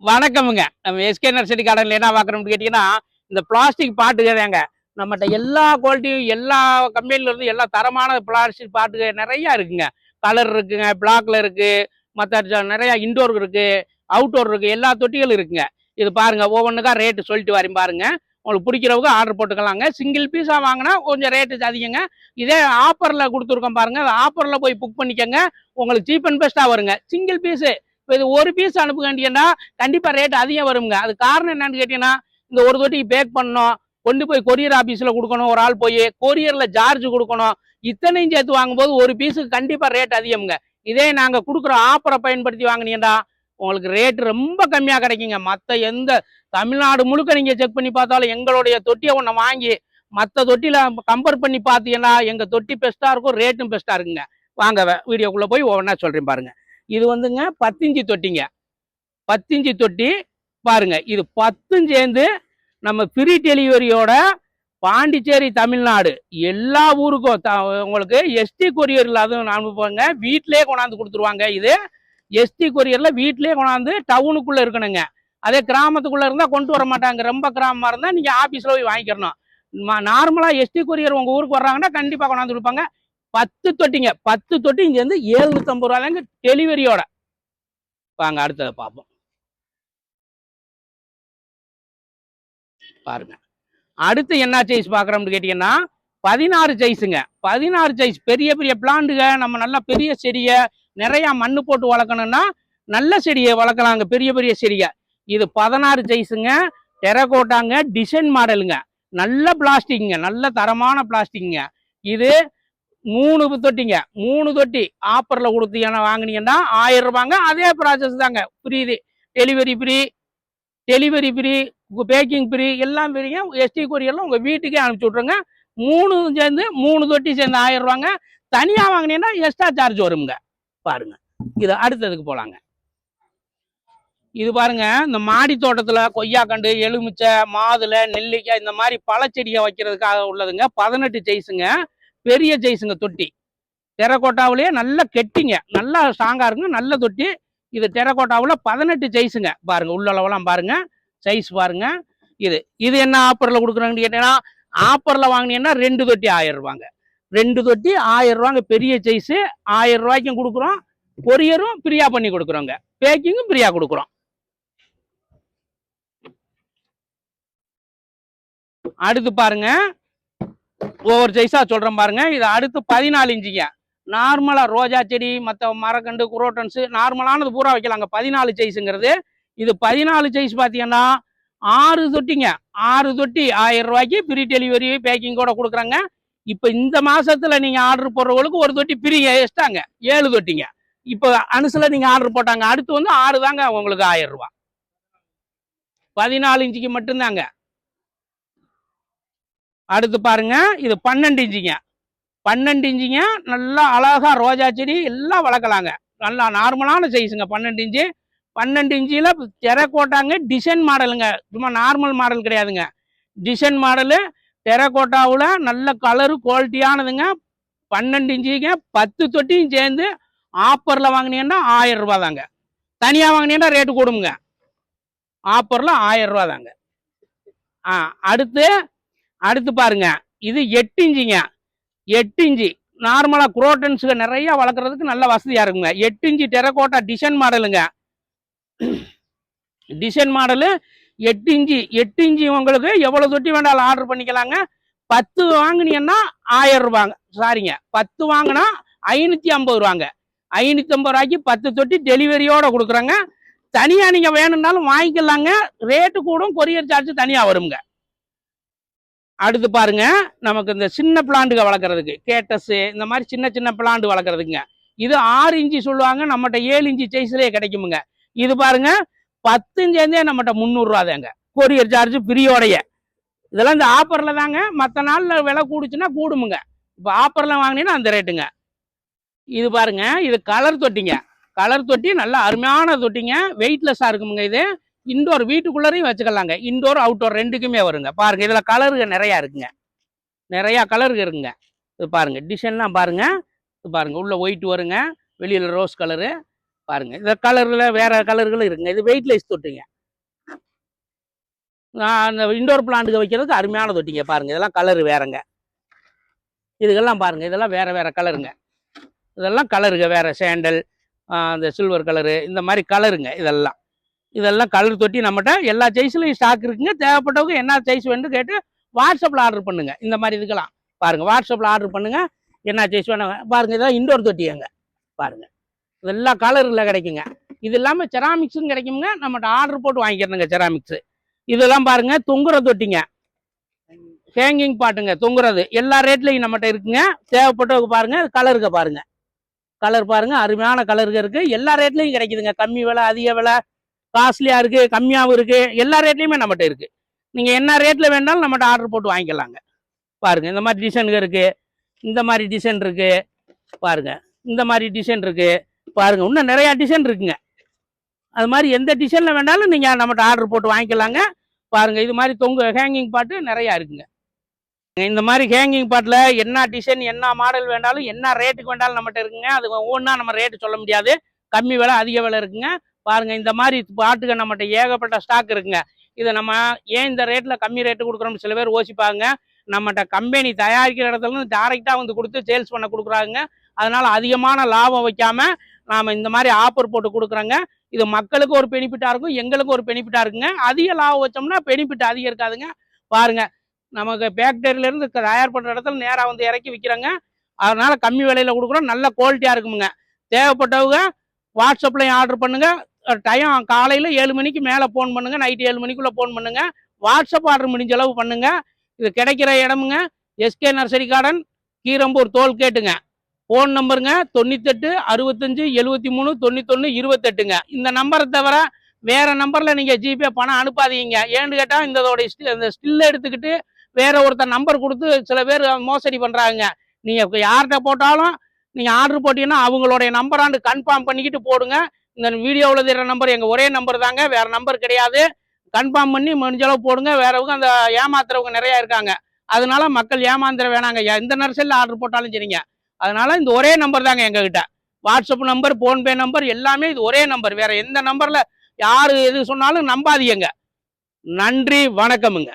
வணக்கமுங்க. நம்ம SK nursery கார்டன்ல என்ன பார்க்குறோம்னு கேட்டீங்கன்னா, இந்த பிளாஸ்டிக் பாட்டுதாங்க. நம்மட்ட எல்லா குவாலிட்டியும், எல்லா கம்பெனில இருந்து எல்லா தரமான பிளாஸ்டிக் பாட்டுக நெறைய இருக்குங்க. கலர் இருக்குங்க, பிளாக்ல இருக்கு, மத்த நெறைய இன்டோர் இருக்கு, அவுட்டோர் இருக்கு, எல்லா தொட்டிகளும் இருக்குங்க. இது பாருங்க, ஒவ்வொன்னுக்கா ரேட்டு சொல்லிட்டு வரேன் பாருங்க. உங்களுக்கு பிடிக்கிறவங்க ஆர்டர் போட்டுக்கலாங்க. சிங்கிள் பீஸா வாங்கினா கொஞ்சம் ரேட்டு அதிகங்க. இதே ஆஃபர்ல கொடுத்துருக்கோம் பாருங்க, ஆஃபர்ல போய் புக் பண்ணிக்கங்க. உங்களுக்கு சீப் அண்ட் பெஸ்ட்டா வருங்க. சிங்கிள் பீஸு இப்போ இது ஒரு பீஸ் அனுப்புங்கண்டீங்கன்னா கண்டிப்பா ரேட் அதிகம் வருங்க. அது காரணம் என்னன்னு கேட்டீங்கன்னா, இந்த ஒரு தொட்டிக்கு பேக் பண்ணணும், கொண்டு போய் கொரியர் ஆபீஸ்ல கொடுக்கணும், ஒரு ஆள் போய் கொரியர்ல சார்ஜ் கொடுக்கணும், இத்தனையும் சேர்த்து வாங்கும்போது ஒரு பீஸுக்கு கண்டிப்பா ரேட் அதிகம்ங்க. இதே நாங்க கொடுக்குற ஆஃபரை பயன்படுத்தி வாங்கினீங்கன்னா உங்களுக்கு ரேட் ரொம்ப கம்மியா கிடைக்குங்க. மற்ற எந்த தமிழ்நாடு முழுக்க நீங்க செக் பண்ணி பார்த்தாலும் எங்களுடைய தொட்டியை ஒன்று வாங்கி மற்ற தொட்டியில கம்பேர் பண்ணி பார்த்தீங்கன்னா எங்க தொட்டி பெஸ்டா இருக்கும், ரேட்டும் பெஸ்டா இருக்குங்க. வாங்க வீடியோக்குள்ள போய் ஒவ்வொன்றா சொல்றேன் பாருங்க. இது வந்துங்க 10 இன்ச்சு தொட்டிங்க. 10 இன்ச்சு தொட்டி பாருங்க. இது 10 சேர்ந்து நம்ம ஃப்ரீ டெலிவரியோட பாண்டிச்சேரி, தமிழ்நாடு எல்லா ஊருக்கும் உங்களுக்கு எஸ்டி கொரியர்ல அதுவும் அனுப்புவாங்க. வீட்டிலேயே கொண்டாந்து கொடுத்துருவாங்க. இது எஸ்டி கொரியர்ல வீட்டிலேயே கொண்டாந்து டவுனுக்குள்ள இருக்கணுங்க. அதே கிராமத்துக்குள்ள இருந்தா கொண்டு வர மாட்டாங்க. ரொம்ப கிராமமா இருந்தா நீங்க ஆபீஸ்ல போய் வாங்கிக்கிறணும். நார்மலா எஸ்டி கொரியர் உங்க ஊருக்கு வர்றாங்கன்னா கண்டிப்பா கொண்டாந்து கொடுப்பாங்க. 10 தொட்டிங்க. 10 தொட்டி இங்க இருந்து 750 ரூபாய்ங்க டெலிவரியோட. வாங்க அடுத்ததை பார்ப்போம் பாருங்க. அடுத்து என்ன சைஸ் பாக்குறோம்னு கேட்டீங்கன்னா 16 சைஸுங்க. 16 சைஸ் பெரிய பெரிய பிளான்ட்டுக. நம்ம நல்லா பெரிய செடிய நிறைய மண்ணு போட்டு வளர்க்கணும்னா நல்ல செடியை வளர்க்கலாங்க, பெரிய பெரிய செடியை. இது 16 சைஸுங்க. டெரகோட்டாங்க, டிசைன் மாடலுங்க. நல்ல பிளாஸ்டிக்ங்க, நல்ல தரமான பிளாஸ்டிக்ங்க. இது 3 தொட்டிங்க. 3 தொட்டி ஆஃபர்ல கொடுத்தீங்கன்னா வாங்கினீங்கன்னா 1000 ரூபாங்க. அதே ப்ராசஸ் தாங்க. Free delivery, free delivery, free packing, free எல்லாம் ஃப்ரீங்க. எஸ்டி கொரியர்ல உங்க வீட்டுக்கே அனுப்பிச்சு விட்ருங்க. 3 சேர்ந்து 3 தொட்டி சேர்ந்து 1000 ரூபாங்க. தனியா வாங்கினீங்கன்னா எக்ஸ்ட்ரா சார்ஜ் வருங்க. பாருங்க, இது அடுத்ததுக்கு போலாங்க. இது பாருங்க, இந்த மாடி தோட்டத்துல கொய்யாக்கண்டு, எலுமிச்சை, மாதுளை, நெல்லிக்காய் இந்த மாதிரி பழச்செடியை வைக்கிறதுக்காக உள்ளதுங்க. 18 சைஸுங்க. பெரிய சைஸுங்க தொட்டி. டெரகோட்டாவிலேயே நல்ல கெட்டிங்க, நல்லா ஸ்ட்ராங்கா இருக்குங்க, நல்ல தொட்டி. இது டெரகோட்டாவில் 18 சைஸுங்க. பாருங்க உள்ளளவெல்லாம் பாருங்க, சைஸ் பாருங்க. இது இது என்ன ஆஃபர்ல கொடுக்குறாங்கன்னு கேட்டீங்கன்னா, ஆஃபர்ல வாங்கினீங்கன்னா 2 தொட்டி 1000 ரூபாங்க. 2 தொட்டி 1000 ரூபாங்க. பெரிய சைஸ் 1000 ரூபாய்க்கும் கொடுக்குறோம். கொரியரும் ஃப்ரீயா பண்ணி கொடுக்குறோங்க. பேக்கிங்கும் ஃப்ரீயா கொடுக்குறோம். அடுத்து பாருங்க, ஒவ்வொரு சைஸா சொல்றேன் பாருங்க. இது அடுத்து 14 இன்ச்சுங்க. நார்மலா ரோஜா செடி, மற்ற மரக்கண்டு, குரோட்டன்ஸ் நார்மலானது பூரா வைக்கலாங்க. 14 சைஸுங்கிறது. இது 14 சைஸ் பார்த்தீங்கன்னா 6 தொட்டிங்க. 6 தொட்டி 1000 ரூபாய்க்கு ஃப்ரீ டெலிவரி பேக்கிங்கோட கொடுக்குறாங்க. இப்போ இந்த மாசத்துல நீங்க ஆர்டர் போடுறவங்களுக்கு ஒரு தொட்டி ஃப்ரீ எக்ஸ்ட்ராங்க. 7 தொட்டிங்க. இப்போ அனுசுல நீங்க ஆர்டர் போட்டாங்க. அடுத்து வந்து 6 தாங்க உங்களுக்கு 1000 ரூபாய். 14 இன்ச்சுக்கு மட்டும்தாங்க. அடுத்து பாருங்க, இது 12 இன்ச்சுங்க. 12 இன்ச்சுங்க. நல்லா அழகா ரோஜா செடி எல்லாம் வளர்க்கலாங்க. நல்லா நார்மலான சைஸுங்க. 12 இன்ச்சு. 12 இன்ச்சில் டெரகோட்டாங்க, டிசைன் மாடலுங்க. சும்மா நார்மல் மாடல் கிடையாதுங்க, டிசைன் மாடலு. டெரகோட்டாவில் நல்ல கலரு குவாலிட்டியானதுங்க. 12 இன்ச்சுங்க. 10 தொட்டியும் சேர்ந்து ஆஃபரில் வாங்கினீங்கன்னா 1000 ரூபா தாங்க. தனியாக வாங்கினீங்கன்னா ரேட்டு கூடுங்க. ஆஃபரில் 1000 ரூபா தாங்க. அடுத்து பாருங்க, இது 8 இன்ச்சுங்க. 8 இன்ச்சு நார்மலாக குரோட்டன்ஸுக்கு நிறைய வளர்க்குறதுக்கு நல்ல வசதியாக இருக்குங்க. 8 இன்ச்சு டெரகோட்டா டிசைன் மாடலுங்க. Design model 8 inch. 8 இன்ச்சு உங்களுக்கு எவ்வளோ தொட்டி வேண்டாலும் ஆர்டர் பண்ணிக்கலாங்க. 10 வாங்கினீங்கன்னா 1000 ரூபாங்க. சாரிங்க, 10 வாங்கினா 550 ரூபாங்க. 550 ரூபாய்க்கு 10 தொட்டி டெலிவரியோட கொடுக்குறாங்க. தனியாக நீங்கள் வேணும்னாலும் வாங்கிக்கலாங்க. ரேட்டு கூடும், கொரியர் சார்ஜ் தனியாக வருங்க. அடுத்து பாருங்க, நமக்கு இந்த சின்ன பிளான்ட்டுக வளர்க்குறதுக்கு கேட்டஸ் இந்த மாதிரி சின்ன சின்ன பிளான்ட் வளர்க்குறதுக்குங்க. இது 6 இன்ச்சு சொல்லுவாங்க. நம்மகிட்ட 7 இன்ச்சு சைஸ்லேயே கிடைக்குமுங்க. இது பாருங்க, 10 சேர்ந்தே நம்மகிட்ட 300 ரூபா தாங்க. கொரியர் சார்ஜ் ஃப்ரீயோடைய. இதெல்லாம் இந்த ஆஃபர்ல தாங்க. மற்ற நாளில் விலை கூடுச்சுன்னா கூடுமுங்க. இப்போ ஆஃபர்ல வாங்கினீங்கன்னா அந்த ரேட்டுங்க. இது பாருங்க, இது கலர் தொட்டிங்க. கலர் தொட்டி நல்ல அருமையான தொட்டிங்க. வெயிட்லெஸ்ஸாக இருக்குமுங்க. இது இன்டோர் வீட்டுக்குள்ளரையும் வச்சுக்கலாங்க. இன்டோர் அவுட்டோர் ரெண்டுக்குமே வருங்க. பாருங்க, இதுல கலருங்க நிறைய இருக்குங்க. நிறைய கலருக்கு இருக்குங்க. இது பாருங்க, டிசைன்லாம் பாருங்க. இது பாருங்க, உள்ள ஒயிட் வருங்க, வெளியில ரோஸ் கலரு. பாருங்க. இந்த கலர்ல வேற கலர்களும் இருக்குங்க. இது வெயிட்லெஸ் தொட்டிங்க. அந்த இண்டோர் பிளான்ட்டுக்கு வைக்கிறதுக்கு அருமையான தொட்டிங்க. பாருங்க, இதெல்லாம் கலர் வேறங்க. இதுக்கெல்லாம் பாருங்க, இதெல்லாம் வேற வேற கலருங்க. இதெல்லாம் கலருங்க வேற, சேண்டல், அந்த சில்வர் கலரு, இந்த மாதிரி கலருங்க. இதெல்லாம் கலர் தொட்டி நம்மகிட்ட எல்லா சைஸ்லையும் ஸ்டாக் இருக்குங்க. தேவைப்பட்டவங்க என்ன சைஸ் வேணும்னு கேட்டு வாட்ஸ்அப்பில் ஆர்டர் பண்ணுங்க. இந்த மாதிரி இதுக்கெல்லாம் பாருங்க, வாட்ஸ்அப்பில் ஆர்டர் பண்ணுங்க. என்ன சைஸ் வேணும் பாருங்க. இதெல்லாம் இண்டோர் தொட்டிங்க. பாருங்க, இதெல்லாம் கலரில் கிடைக்குங்க. இது இல்லாமல் செராமிக்ஸும் கிடைக்குங்க. நம்மகிட்ட ஆர்டர் போட்டு வாங்கிக்கிறணுங்க செராமிக்ஸு. இதெல்லாம் பாருங்க, தொங்குற தொட்டிங்க, ஹேங்கிங் பாட்டுங்க, தொங்குறது எல்லா ரேட்லையும் நம்மகிட்ட இருக்குங்க. தேவைப்பட்டவங்க பாருங்க. கலருங்க பாருங்க, கலர் பாருங்க, அருமையான கலருங்க இருக்கு. எல்லா ரேட்லையும் கிடைக்குதுங்க. கம்மி விலை, அதிக விலை, காஸ்ட்லியா இருக்கு, கம்மியாகவும் இருக்கு. எல்லா ரேட்லையுமே நம்மகிட்ட இருக்கு. நீங்க என்ன ரேட்ல வேணாலும் நம்மகிட்ட ஆர்டர் போட்டு வாங்கிக்கலாங்க. பாருங்க, இந்த மாதிரி டிசைனுங்க இருக்கு. இந்த மாதிரி டிசைன் இருக்கு பாருங்க. இந்த மாதிரி டிசைன் இருக்கு பாருங்க. இன்னும் நிறைய டிசைன் இருக்குங்க. அது மாதிரி எந்த டிசைன்ல வேணாலும் நீங்க நம்மகிட்ட ஆர்டர் போட்டு வாங்கிக்கலாங்க. பாருங்க, இது மாதிரி ஹேங்கிங் பாட்டு நிறைய இருக்குங்க. இந்த மாதிரி ஹேங்கிங் பாட்டில் என்ன டிசைன், என்ன மாடல் வேண்டாலும், என்ன ரேட்டுக்கு வேண்டாலும் நம்மகிட்ட இருக்குங்க. அது ஒவ்வொன்றா நம்ம ரேட்டு சொல்ல முடியாது. கம்மி விலை, அதிக விலை இருக்குங்க. பாருங்க, இந்த மாதிரி பாட்டுக்கு நம்மகிட்ட ஏகப்பட்ட ஸ்டாக் இருக்குங்க. இதை நம்ம ஏன் இந்த ரேட்டில் கம்மி ரேட்டு கொடுக்குறோம்னு சில பேர் யோசிப்பாங்க. நம்மகிட்ட கம்பெனி தயாரிக்கிற இடத்துல இருந்து டைரெக்டாக வந்து கொடுத்து சேல்ஸ் பண்ண கொடுக்குறாங்க. அதனால அதிகமான லாபம் வைக்காம நாம இந்த மாதிரி ஆஃபர் போட்டு கொடுக்குறோங்க. இது மக்களுக்கு ஒரு பெனிஃபிட்டா இருக்கும், எங்களுக்கு ஒரு பெனிஃபிட்டா இருக்குங்க. அதிக லாபம் வச்சோம்னா பெனிஃபிட் அதிகம் இருக்காதுங்க. பாருங்க, நமக்கு ஃபேக்டரியில இருந்து தயார் பண்ற இடத்துல நேராக வந்து இறக்கி விற்கிறாங்க. அதனால கம்மி விலையில கொடுக்குறோம், நல்ல குவாலிட்டியா இருக்குமுங்க. தேவைப்பட்டவங்க வாட்ஸ்அப்லையும் ஆர்டர் பண்ணுங்க. டைம் காலையில் 7 மணிக்கு மேலே ஃபோன் பண்ணுங்க, நைட்டு 7 மணிக்குள்ளே ஃபோன் பண்ணுங்க. வாட்ஸ்அப் ஆர்டர் முடிஞ்ச அளவு பண்ணுங்க. இது கிடைக்கிற இடமுங்க எஸ்கே நர்சரி கார்டன், கீரம்பூர் டோல்கேட்டுங்க. ஃபோன் நம்பருங்க 98 65 73 91 28ங்க. இந்த நம்பரை தவிர வேற நம்பர்ல நீங்க ஜிபே பணம் அனுப்பாதீங்க. ஏன்னு கேட்டா இந்த ஸ்டில் எடுத்துக்கிட்டு வேற ஒருத்தர் நம்பர் கொடுத்து சில பேர் மோசடி பண்றாங்க. நீங்க யார்கிட்ட போட்டாலும் நீங்க ஆர்டர் போட்டீங்கன்னா அவங்களுடைய நம்பராண்டு கன்ஃபார்ம் பண்ணிக்கிட்டு போடுங்க. இந்த வீடியோவில் தெரிகிற நம்பர் எங்க ஒரே நம்பர் தாங்க, வேற நம்பர் கிடையாது. கன்ஃபார்ம் பண்ணி முடிஞ்ச அளவு போடுங்க. வேறவங்க அந்த ஏமாத்துறவங்க நிறைய இருக்காங்க. அதனால மக்கள் ஏமாந்துட வேணாங்க. எந்த நர்சரியில் ஆர்டர் போட்டாலும் சரிங்க. அதனால இந்த ஒரே நம்பர் தாங்க எங்ககிட்ட. வாட்ஸ்அப் நம்பர், போன்பே நம்பர் எல்லாமே இது ஒரே நம்பர். வேற எந்த நம்பர்ல யாரு எது சொன்னாலும் நம்பாதீங்க. நன்றி, வணக்கமுங்க.